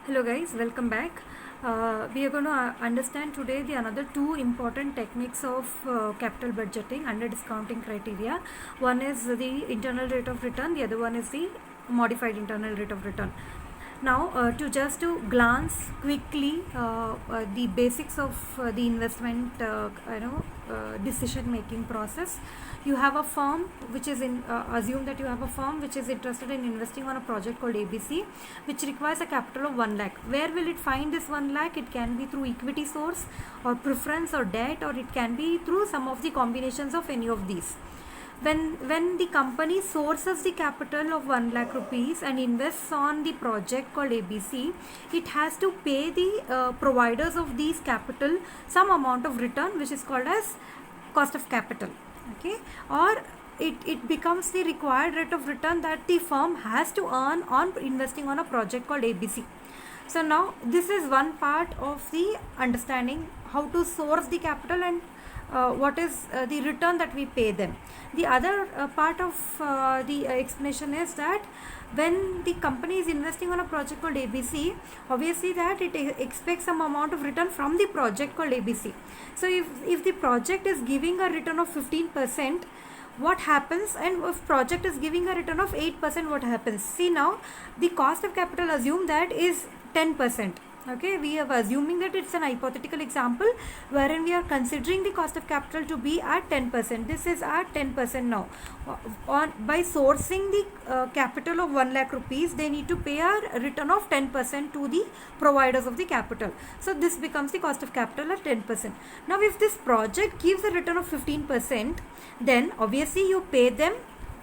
Hello guys, welcome back. We are going to understand today the another two important techniques of capital budgeting under discounting criteria. One is the internal rate of return, the other one is the modified internal rate of return. Now to glance quickly the basics of the investment decision making process. You have a firm which is in assume that you have a firm which is interested in investing on a project called ABC, which requires a capital of 1 lakh. Where will it find this 1 lakh? It can be through equity source or preference or debt, or it can be through some of the combinations of any of these. When the company sources the capital of 1 lakh rupees and invests on the project called ABC, it has to pay the providers of these capital some amount of return, which is called as cost of capital. Okay, or it becomes the required rate of return that the firm has to earn on investing on a project called ABC. So now this is one part of the understanding how to source the capital and what is the return that we pay them. The other part of the explanation is that when the company is investing on a project called ABC, obviously that it expects some amount of return from the project called ABC. So if the project is giving a return of 15%, what happens, and if project is giving a return of 8%, what happens? See, now the cost of capital assume that is 10%. Okay, we are assuming that it's an hypothetical example wherein we are considering the cost of capital to be at 10%. This is at 10% now. By sourcing the capital of 1 lakh rupees, they need to pay a return of 10% to the providers of the capital. So this becomes the cost of capital at 10%. Now if this project gives a return of 15%, then obviously you pay them,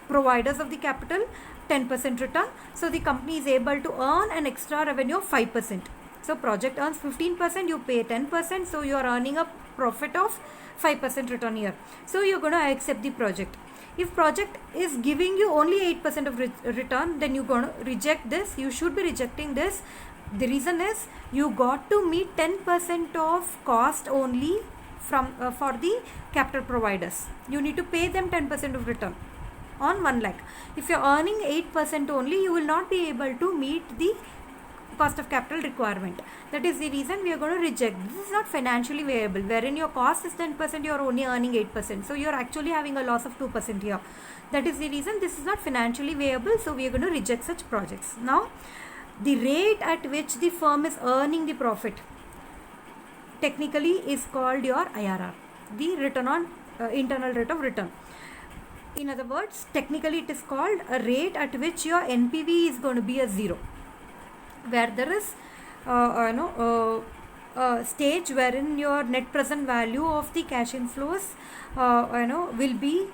providers of the capital, 10% return. So the company is able to earn an extra revenue of 5%. So project earns 15%, you pay 10%, so you are earning a profit of 5% return here. So you're going to accept the project. If project is giving you only 8% of return, then you're going to reject this. You should be rejecting this. The reason is you got to meet 10% of cost only from for the capital providers. You need to pay them 10% of return on 1 lakh. If you're earning 8% only, you will not be able to meet the cost of capital requirement. That is the reason we are going to reject. This is not financially viable. Wherein your cost is 10%, you are only earning 8%. So you are actually having a loss of 2% here. That is the reason this is not financially viable. So we are going to reject such projects. Now, the rate at which the firm is earning the profit technically is called your IRR, the return on internal rate of return. In other words, technically it is called a rate at which your NPV is going to be a 0. Where there is a stage wherein your net present value of the cash inflows will be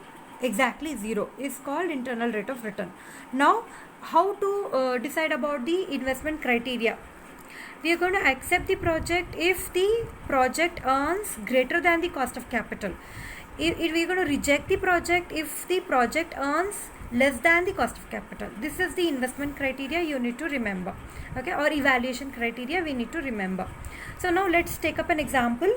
exactly 0 is called internal rate of return. Now how to decide about the investment criteria? We are going to accept the project if the project earns greater than the cost of capital. If we are going to reject the project if the project earns less than the cost of capital. This is the investment criteria you need to remember. Okay, or evaluation criteria we need to remember. So now let's take up an example.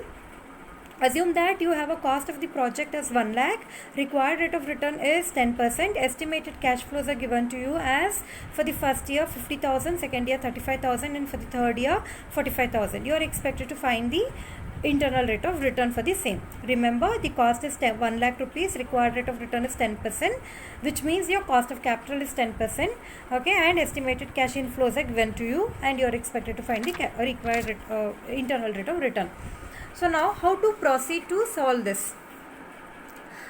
Assume that you have a cost of the project as 1 lakh, required rate of return is 10%, estimated cash flows are given to you as for the first year 50,000, second year 35,000, and for the third year 45,000. You are expected to find the internal rate of return for the same. Remember, the cost is 1 lakh rupees, required rate of return is 10%, which means your cost of capital is 10%. Okay, and estimated cash inflows are given to you, and you are expected to find the required internal rate of return. So now how to proceed to solve this?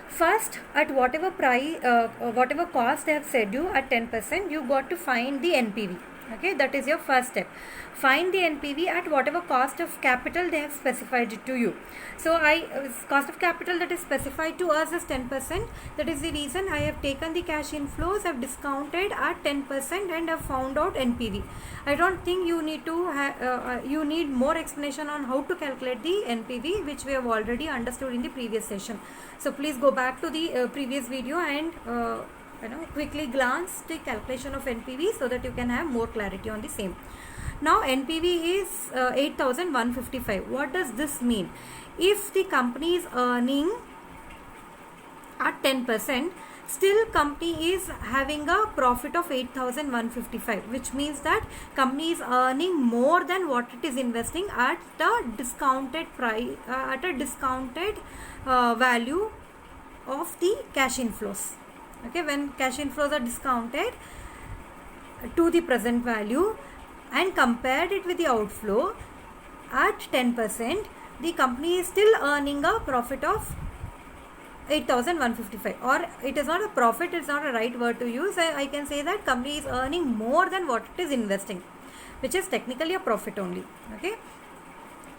First, at whatever price, whatever cost they have said you at 10%, you got to find the NPV. Okay, that is your first step. Find the NPV at whatever cost of capital they have specified it to you. So cost of capital that is specified to us is 10%. That is the reason I have taken the cash inflows, have discounted at 10%, and have found out NPV. I don't think you need to you need more explanation on how to calculate the NPV, which we have already understood in the previous session. So please go back to the previous video and quickly glance the calculation of NPV so that you can have more clarity on the same. Now NPV is 8,155. What does this mean? If the company is earning at 10%, still company is having a profit of 8,155, which means that company is earning more than what it is investing at the discounted price, at a discounted value of the cash inflows. Okay, when cash inflows are discounted to the present value and compared it with the outflow at 10%, the company is still earning a profit of 8,155, or it is not a profit, it's not a right word to use. I can say that company is earning more than what it is investing, which is technically a profit only. Okay,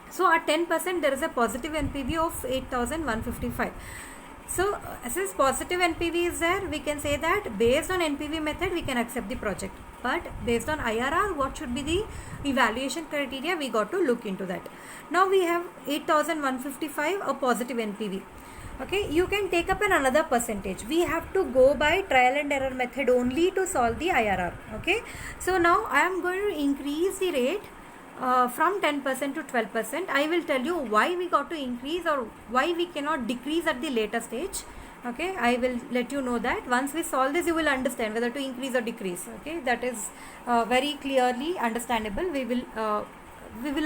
so at 10% there is a positive NPV of 8,155. So since positive NPV is there, we can say that based on NPV method we can accept the project, but based on IRR, what should be the evaluation criteria, we got to look into that. Now we have 8,155, a positive NPV. Okay, you can take up another percentage. We have to go by trial and error method only to solve the IRR. Okay, so now I am going to increase the rate from 10% to 12%. I will tell you why we got to increase or why we cannot decrease at the later stage. Okay, I will let you know that. Once we solve this, you will understand whether to increase or decrease. Okay, that is very clearly understandable. We will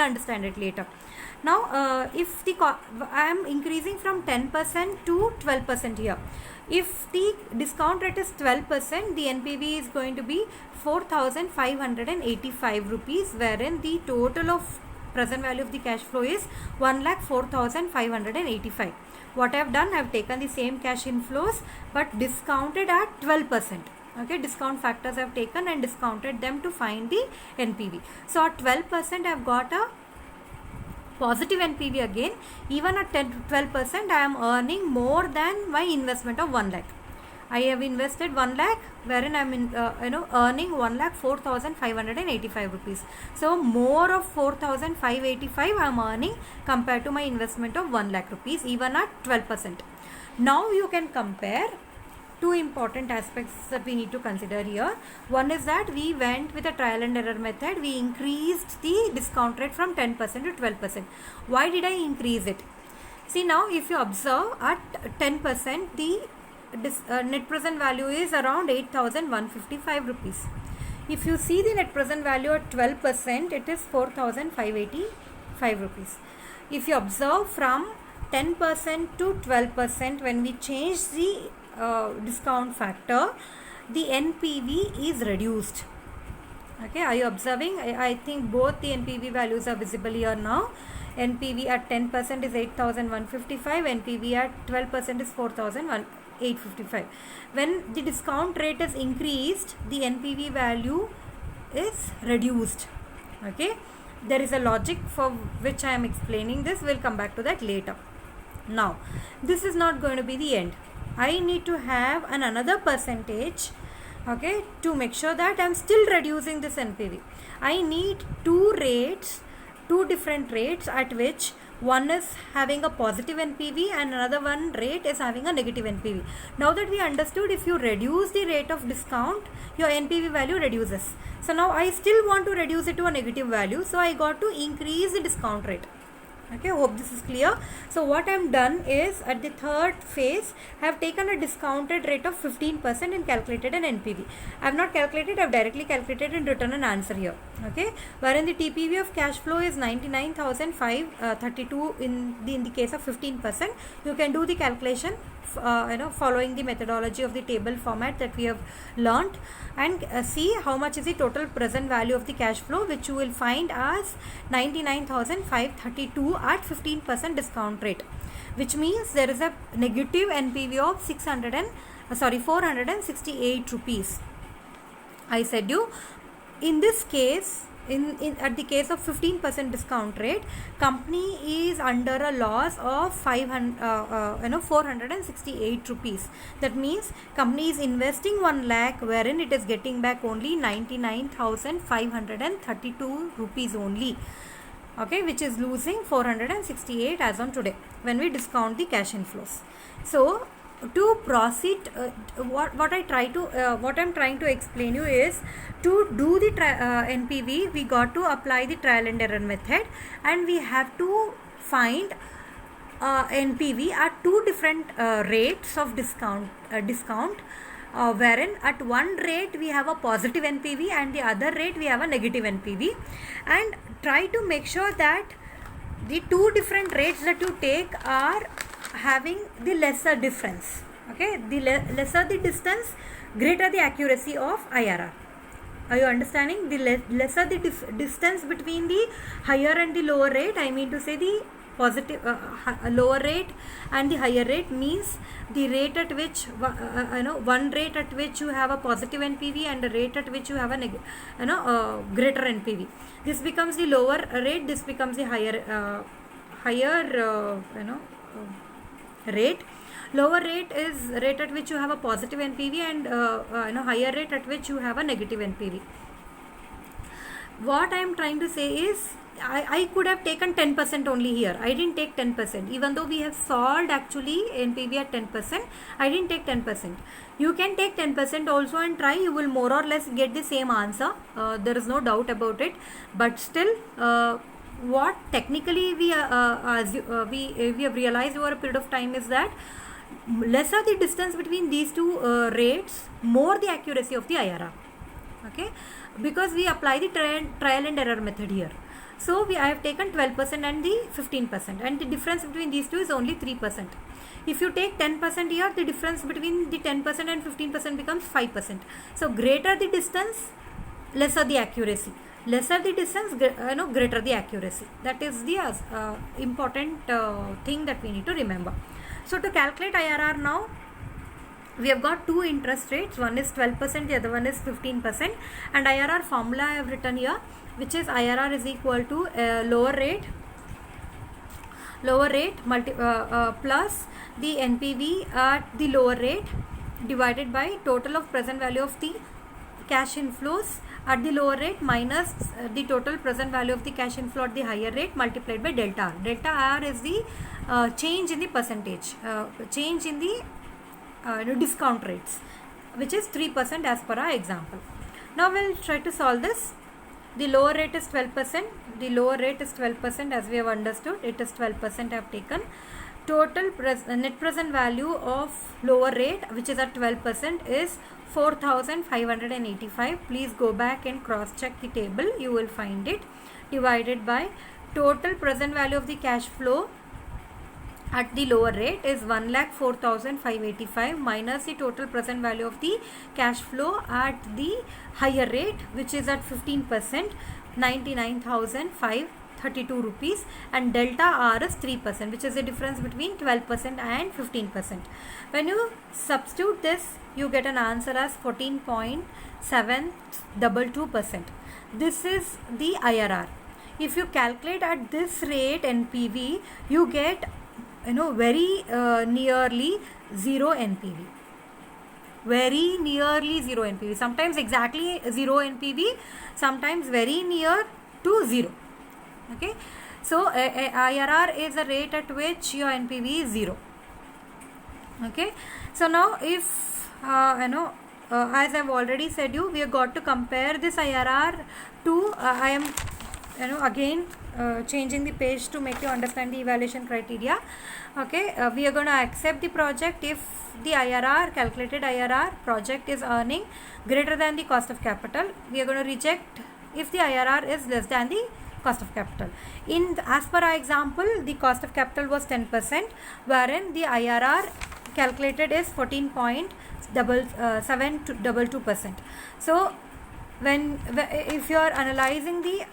understand it later. Now if the I am increasing from 10% to 12% here. If the discount rate is 12%, the NPV is going to be 4,585 rupees, wherein the total of present value of the cash flow is 1,04,585. What I have done, I have taken the same cash inflows but discounted at 12%. Okay, discount factors I have taken and discounted them to find the NPV. So at 12% I have got a positive NPV again. Even at 10 to 12%, I am earning more than my investment of 1 lakh. I have invested 1 lakh, wherein I am earning 1,04,585 rupees. So more of 4,585 I am earning compared to my investment of 1 lakh rupees, even at 12%. Now you can compare two important aspects that we need to consider here. One is that we went with a trial and error method. We increased the discount rate from 10% to 12%. Why did I increase it? See, now if you observe at 10%, the net present value is around 8,155 rupees. If you see the net present value at 12%, it is 4,585 rupees. If you observe from 10% to 12%, when we change the discount factor, the NPV is reduced. Okay, are you observing? I think both the NPV values are visible here now. NPV at 10% is 8,155, NPV at 12% is 4,855. When the discount rate is increased, the NPV value is reduced. Okay, there is a logic for which I am explaining this. We'll come back to that later. Now, this is not going to be the end. I need to have another percentage, okay, to make sure that I am still reducing this NPV. I need two different rates at which one is having a positive NPV and another one rate is having a negative NPV. Now that we understood, if you reduce the rate of discount, your NPV value reduces. So now I still want to reduce it to a negative value, so I got to increase the discount rate. Okay, hope this is clear. So what I have done is, at the third phase, I have taken a discounted rate of 15% and calculated an NPV. I have not calculated, I have directly calculated and written an answer here. Okay, wherein the TPV of cash flow is 99,532 in the case of 15%. You can do the calculation following the methodology of the table format that we have learnt, and see how much is the total present value of the cash flow, which you will find as 99,532 at 15% discount rate, which means there is a negative NPV of 468 rupees. I said you, in this case, at the case of 15% discount rate, company is under a loss of 468 rupees. That means company is investing 1 lakh, wherein it is getting back only 99,532 rupees only. Okay, which is losing 468 as on today when we discount the cash inflows. So to proceed, what I'm trying to explain you is, to do the NPV, we got to apply the trial and error method, and we have to find NPV are two different rates of discount, wherein at one rate we have a positive NPV and the other rate we have a negative NPV, and try to make sure that the two different rates that you take are having the lesser difference. Okay, the lesser the distance, greater the accuracy of IRR. Are you understanding? The lesser the distance between the higher and the lower rate, I mean to say the positive lower rate and the higher rate, means the rate at which one rate at which you have a positive NPV and a rate at which you have a greater NPV. This becomes the lower rate, this becomes the higher rate. Lower rate is rate at which you have a positive NPV and higher rate at which you have a negative NPV. What I am trying to say is, I could have taken 10% only here. I didn't take 10%. Even though we have solved actually NPV at 10%, I didn't take 10%. You can take 10% also and try. You will more or less get the same answer. There is no doubt about it. But still, what technically we have realized over a period of time is that lesser the distance between these two rates, more the accuracy of the IRR. Okay, because we apply the trial and error method here. So I have taken 12% and the 15%, and the difference between these two is only 3%. If you take 10% here, the difference between the 10% and 15% becomes 5%. So greater the distance, lesser the accuracy. Lesser the distance, greater the accuracy. That is the important thing that we need to remember. So to calculate IRR now, we have got two interest rates. One is 12%, the other one is 15%. And IRR formula I have written here, which is IRR is equal to lower rate plus the NPV at the lower rate divided by total of present value of the cash inflows at the lower rate minus the total present value of the cash inflow at the higher rate multiplied by delta R. Delta R is the change in the percentage, change in the discount rates, which is 3% as per our example. Now we will try to solve this. The lower rate is 12%. The lower rate is 12%, as we have understood. It is 12% I have taken. Total net present value of lower rate, which is at 12%, is 4,585. Please go back and cross check the table. You will find it. Divided by total present value of the cash flow at the lower rate is 1,04,585 minus the total present value of the cash flow at the higher rate, which is at 15%, 99,532 rupees, and delta R is 3%, which is the difference between 12% and 15%. When you substitute this, you get an answer as 14.722%. This is the IRR. If you calculate at this rate NPV, you get very nearly zero NPV. Very nearly zero NPV. Sometimes exactly zero NPV, sometimes very near to zero. Okay, so IRR is a rate at which your NPV is zero. Okay, so now if as I've already said you, we have got to compare this IRR to I am again changing the page to make you understand the evaluation criteria. Okay, we are going to accept the project if the IRR, calculated IRR project is earning greater than the cost of capital. We are going to reject if the IRR is less than the cost of capital. As per our example, the cost of capital was 10%, wherein the IRR calculated is 14.722%. So if you are analyzing the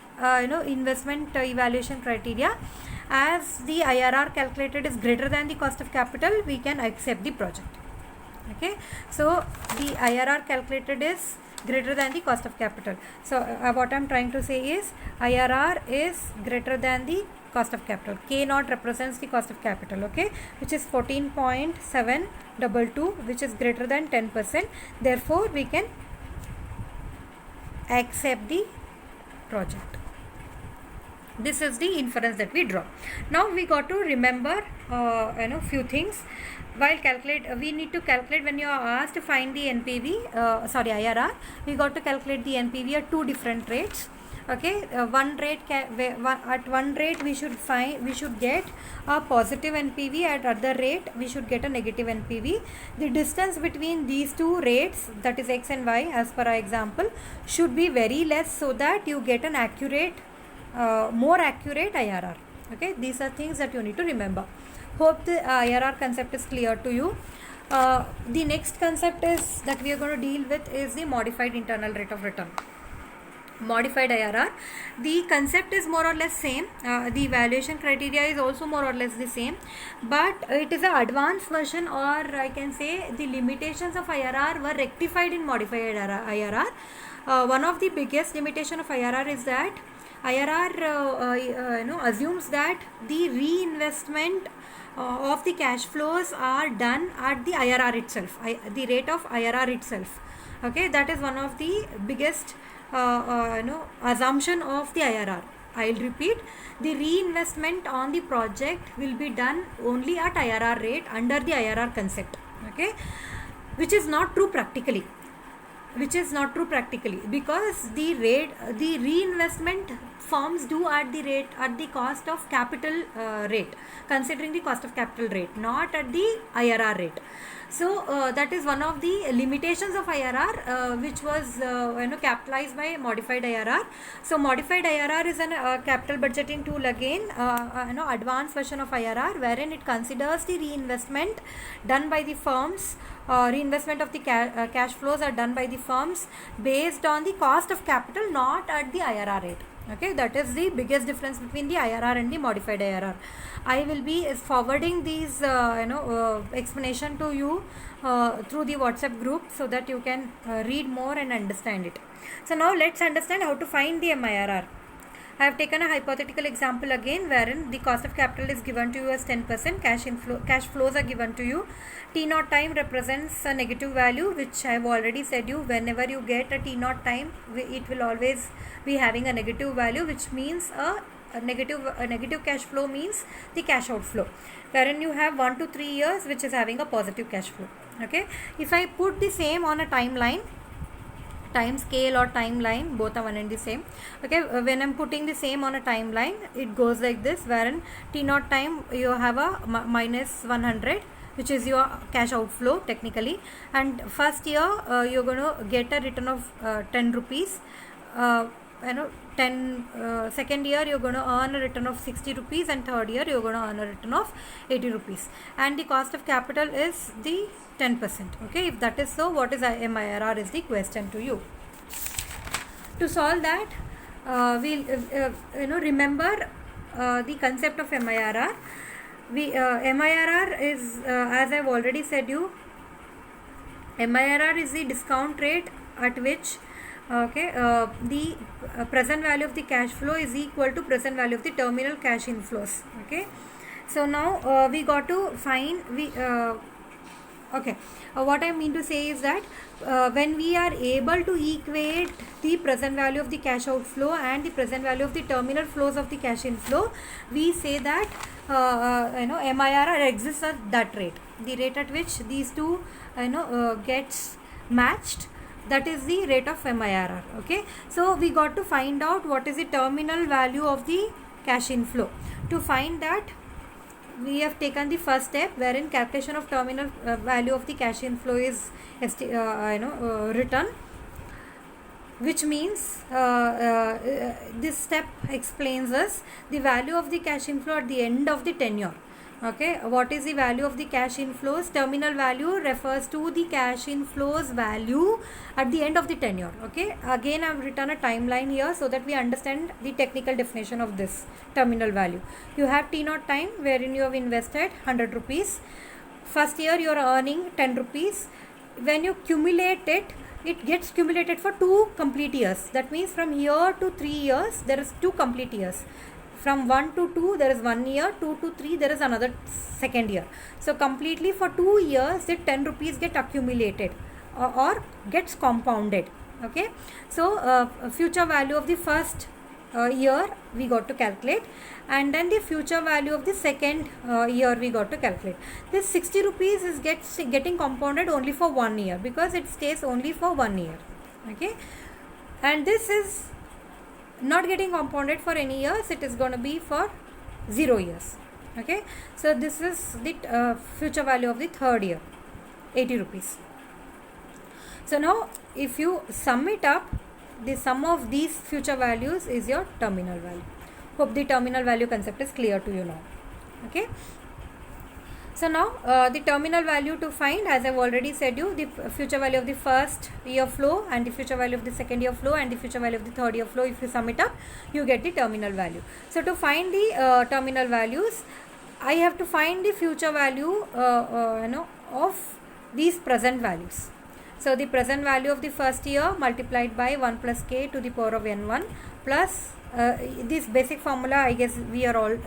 investment evaluation criteria, as the IRR calculated is greater than the cost of capital, we can accept the project. Okay, so the IRR calculated is greater than the cost of capital. So what I am trying to say is IRR is greater than the cost of capital. K naught represents the cost of capital, okay, which is 14.722, which is greater than 10%. Therefore, we can accept the project. This is the inference that we draw. Now we got to remember few things. While we need to calculate when you are asked to find the IRR, we got to calculate the NPV at two different rates. Okay, at one rate we should get a positive NPV, at other rate we should get a negative NPV. The distance between these two rates, that is x and y as per our example, should be very less so that you get an accurate, more accurate IRR. Okay, these are things that you need to remember. Hope the IRR concept is clear to you. The next concept is that we are going to deal with is the modified internal rate of return. Modified IRR. The concept is more or less same. The evaluation criteria is also more or less the same, but it is an advanced version, or I can say the limitations of IRR were rectified in modified IRR. One of the biggest limitation of IRR is that IRR assumes that the reinvestment of the cash flows are done at the IRR itself, the rate of IRR itself. Okay, that is one of the biggest assumption of the IRR. I'll repeat, the reinvestment on the project will be done only at IRR rate under the IRR concept. Okay, which is not true practically. Because the reinvestment firms do at the cost of capital rate, considering the cost of capital rate, not at the IRR rate. So that is one of the limitations of IRR, which was capitalized by modified IRR. So modified IRR is a capital budgeting tool again, advanced version of IRR, wherein it considers the reinvestment done by the firms. Reinvestment of the cash flows are done by the firms based on the cost of capital, not at the IRR rate. Okay, that is the biggest difference between the IRR and the modified IRR. I will be forwarding these explanation to you through the WhatsApp group, so that you can read more and understand it. So now let's understand how to find the MIRR. I have taken a hypothetical example again, wherein the cost of capital is given to you as 10%, cash flows are given to you. T0 time represents a negative value, which I have already said you, whenever you get a T0 time, it will always be having a negative value, which means a negative cash flow means the cash outflow, wherein you have 1 to 3 years which is having a positive cash flow. Okay, if I put the same on a timeline, time scale or timeline, both are one and the same. Okay, when I'm putting the same on a timeline, it goes like this, wherein T0 time you have a minus 100, which is your cash outflow technically, and first year you're going to get a return of 10 rupees. Second year you're going to earn a return of 60 rupees, and third year you're going to earn a return of 80 rupees, and the cost of capital is the 10%. Okay, if that is so, what is MIRR is the question to you. To solve that, we'll remember the concept of MIRR. MIRR is, as I've already said you, MIRR is the discount rate at which the present value of the cash flow is equal to present value of the terminal cash inflows. Okay, so now we got to find what I mean to say is that when we are able to equate the present value of the cash outflow and the present value of the terminal flows of the cash inflow, we say that MIRR exists at that rate, the rate at which these two gets matched. That is the rate of MIRR. Okay, so we got to find out what is the terminal value of the cash inflow. To find that, we have taken the first step, wherein calculation of terminal value of the cash inflow is written, which means this step explains us the value of the cash inflow at the end of the tenure. Okay, what is the value of the cash inflows? Terminal value refers to the cash inflows value at the end of the tenure. Okay, again I have written a timeline here so that we understand the technical definition of this terminal value. You have T0 time, wherein you have invested 100 rupees. First year you are earning 10 rupees. When you cumulate it, it gets cumulated for 2 complete years. That means from here to 3 years there is 2 complete years. From 1 to 2 there is 1 year, 2 to 3 there is another second year. So completely for 2 years the 10 rupees get accumulated or gets compounded. Okay, so future value of the first year we got to calculate, and then the future value of the second year we got to calculate. This 60 rupees is getting compounded only for 1 year, because it stays only for 1 year. Okay, and this is not getting compounded for any years, it is going to be for 0 years. Okay, so this is the future value of the third year, 80 rupees. So now if you sum it up, the sum of these future values is your terminal value. Hope the terminal value concept is clear to you now. Okay, so now the terminal value to find, as I've already said you, the future value of the first year flow and the future value of the second year flow and the future value of the third year flow, if you sum it up, you get the terminal value. So to find the terminal values, I have to find the future value of these present values. So the present value of the first year multiplied by 1 plus k to the power of n1 plus this basic formula, I guess we are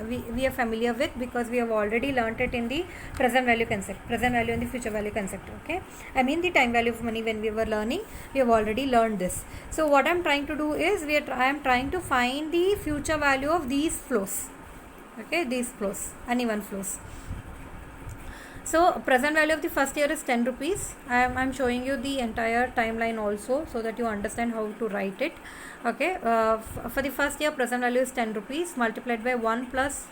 familiar with, because we have already learnt it in the present value concept, present value and the future value concept. Okay, I mean the time value of money, when we were learning, we have already learned this. So what I am trying to do is I am trying to find the future value of these flows. Okay, these flows, uneven flows. So present value of the first year is 10 rupees. I am showing you the entire timeline also, so that you understand how to write it. Okay, for the first year, present value is 10 rupees multiplied by 1 plus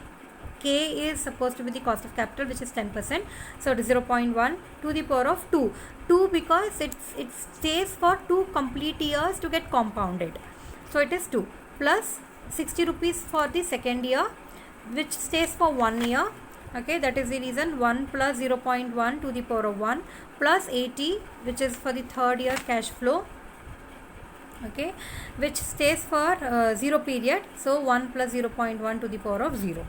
k is supposed to be the cost of capital, which is 10%. So it is 0.1 to the power of 2. 2 because it stays for 2 complete years to get compounded. So it is 2 plus 60 rupees for the second year, which stays for 1 year. Okay, that is the reason 1 plus 0.1 to the power of 1 plus 80, which is for the third year cash flow. Okay, which stays for 0 period. So 1 plus 0.1 to the power of 0.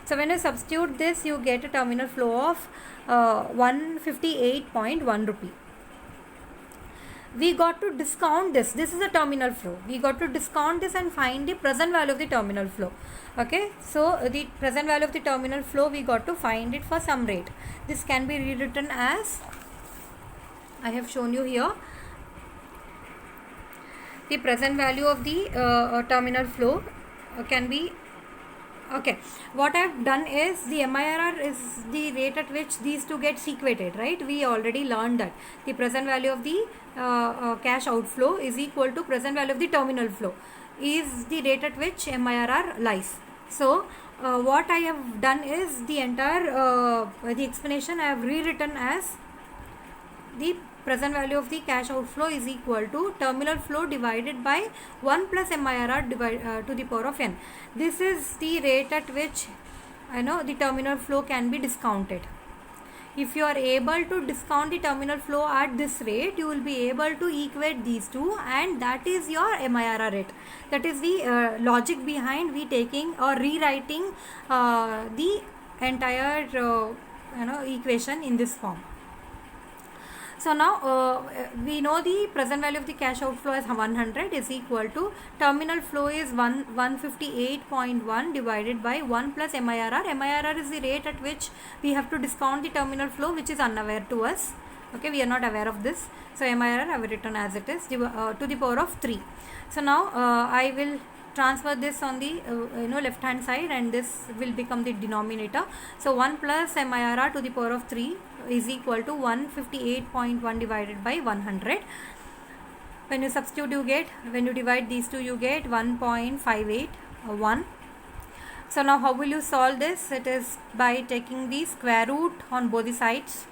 So when you substitute this, you get a terminal flow of 158.1 rupee. We got to discount this. This is a terminal flow. We got to discount this and find the present value of the terminal flow. Okay, so the present value of the terminal flow, we got to find it for some rate. This can be rewritten as, I have shown you here, the present value of the terminal flow can be, okay, what I have done is, the MIRR is the rate at which these two get equated, right? We already learned that the present value of the cash outflow is equal to present value of the terminal flow is the rate at which MIRR lies. So what I have done is, the entire the explanation I have rewritten as, the present value of the cash outflow is equal to terminal flow divided by 1 plus MIRR to the power of n. This is the rate at which the terminal flow can be discounted. If you are able to discount the terminal flow at this rate, you will be able to equate these two, and that is your MIRR rate. That is the logic behind we taking or rewriting the entire equation in this form. So now we know the present value of the cash outflow as 100 is equal to terminal flow is 158.1 divided by 1 plus MIRR. MIRR is the rate at which we have to discount the terminal flow, which is unaware to us. Okay, we are not aware of this. So MIRR I have written as it is to the power of 3. So now I will transfer this on the left hand side, and this will become the denominator. So 1 plus MIRR to the power of 3 is equal to 158.1 divided by 100. When you substitute, you get, when you divide these two, you get 1.581. So now how will you solve this? It is by taking the square root on both the sides,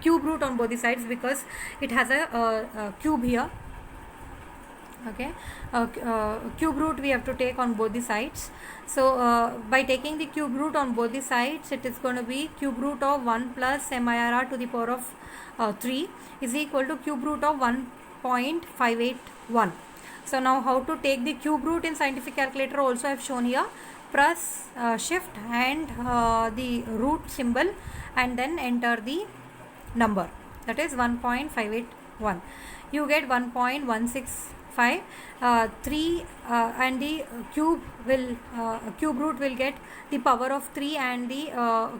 cube root on both the sides, because it has a cube here. Okay, cube root we have to take on both the sides. So by taking the cube root on both the sides, it is going to be cube root of 1 plus MIRR to the power of 3 is equal to cube root of 1.581. So now how to take the cube root in scientific calculator also I have shown here. Press shift and the root symbol, and then enter the number, that is 1.581. You get 1.165. 3 and the cube root will get the power of 3, and the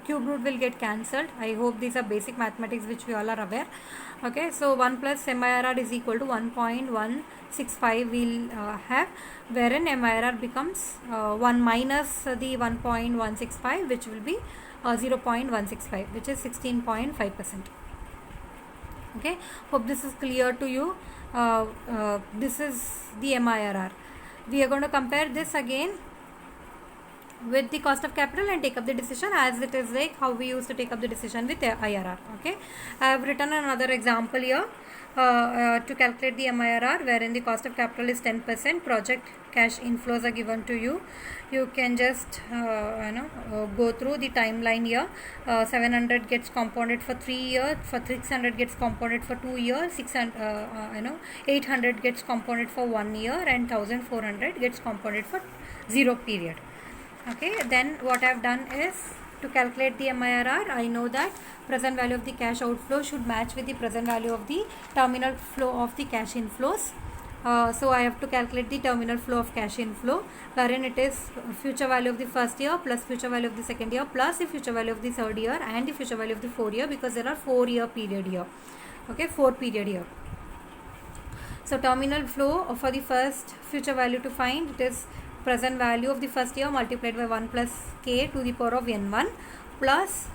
cube root will get cancelled. I hope these are basic mathematics which we all are aware. Okay, so 1 plus MIRR is equal to 1.165 we'll have, wherein MIRR becomes 1 minus the 1.165, which will be 0.165, which is 16.5%. Okay, hope this is clear to you. This is the MIRR. we are going to compare this again with the cost of capital and take up the decision, as it is like how we used to take up the decision with IRR. Okay, I have written another example here to calculate the MIRR, wherein the cost of capital is 10%, project cash inflows are given to you. You can just go through the timeline here. 700 gets compounded for 3 years, for 600 gets compounded for 2 years, 800 gets compounded for 1 year, and 1400 gets compounded for 0 period. Okay, then what I have done is, to calculate the MIRR, I know that present value of the cash outflow should match with the present value of the terminal flow of the cash inflows. So I have to calculate the terminal flow of cash inflow, wherein it is future value of the first year plus future value of the second year plus the future value of the third year and the future value of the fourth year, because there are 4 year period here. Okay, 4 period here. So terminal flow for the first future value to find, it is present value of the first year multiplied by 1 plus k to the power of n1 plus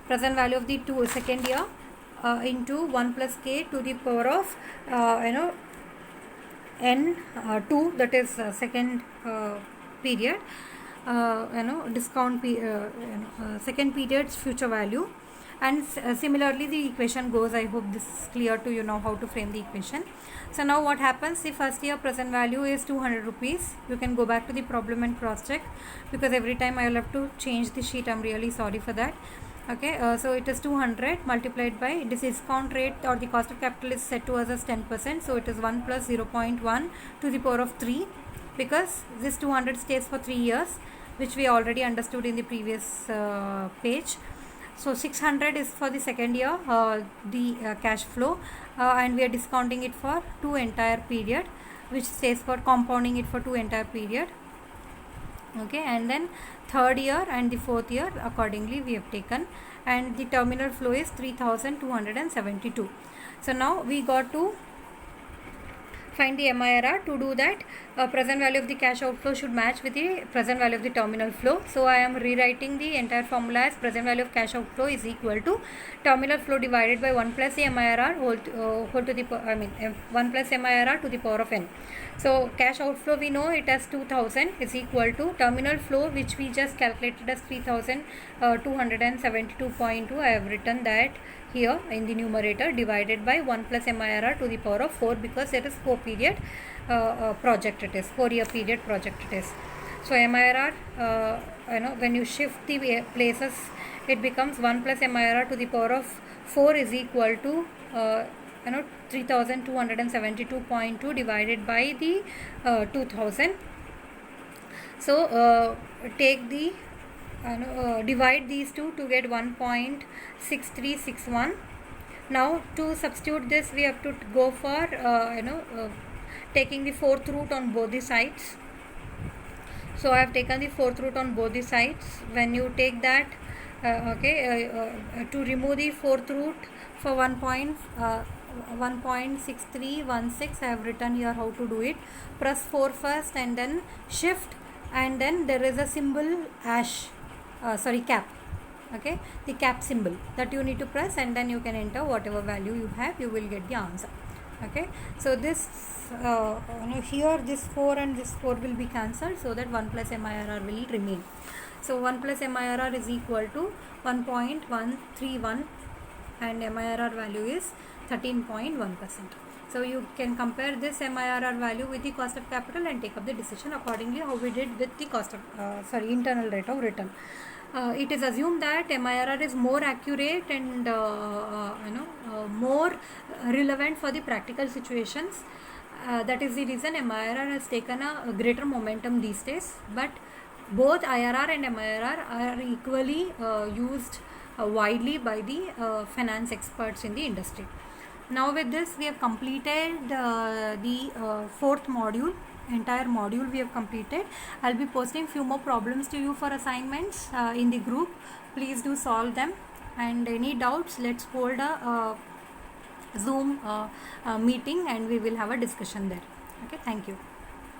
present value of the second year into 1 plus k to the power of n2, that is second period, discount second period's future value. And similarly the equation goes. I hope this is clear to you now how to frame the equation. So now what happens, the first year present value is 200 rupees. You can go back to the problem and cross check, because every time I will have to change the sheet. I'm really sorry for that. Okay, so it is 200 multiplied by this discount rate, or the cost of capital is set to us as 10%, so it is 1 plus 0.1 to the power of 3, because this 200 stays for 3 years, which we already understood in the previous page. So 600 is for the second year, the cash flow, and we are discounting it for 2 entire period, which stays for compounding it for 2 entire period. Okay, and then third year and the fourth year accordingly we have taken, and the terminal flow is 3272. So now we got to find the MIRR. To do that, present value of the cash outflow should match with the present value of the terminal flow. So I am rewriting the entire formula as present value of cash outflow is equal to terminal flow divided by 1 plus MIRR whole to the 1 plus MIRR to the power of n. So cash outflow, we know it as 2000 is equal to terminal flow, which we just calculated as 3272.2. I have written that here in the numerator, divided by 1 plus MIRR to the power of 4, because it is 4 period project, it is 4 year period project it is. So MIRR, when you shift the places, it becomes 1 plus MIRR to the power of 4 is equal to 3272.2 divided by the 2000. So take the divide these two to get 1.6361. Now to substitute this, we have to go for taking the fourth root on both the sides. So I have taken the fourth root on both the sides. When you take that, to remove the fourth root for 1.6316, I have written here how to do it. Press 4 first and then shift, and then there is a symbol cap. Okay, the cap symbol that you need to press, and then you can enter whatever value you have, you will get the answer. Okay, so this here this 4 and this 4 will be cancelled, so that 1 plus MIRR will remain. So 1 plus MIRR is equal to 1.131 and MIRR value is 13.1%. So you can compare this MIRR value with the cost of capital and take up the decision accordingly, how we did with the cost of internal rate of return. It is assumed that MIRR is more accurate and more relevant for the practical situations. That is the reason MIRR has taken a greater momentum these days. But both IRR and MIRR are equally used widely by the finance experts in the industry. Now with this, we have completed the fourth module. Entire module we have completed. I'll be posting few more problems to you for assignments in the group. Please do solve them, and any doubts, let's hold a Zoom meeting and we will have a discussion there. Okay, thank you.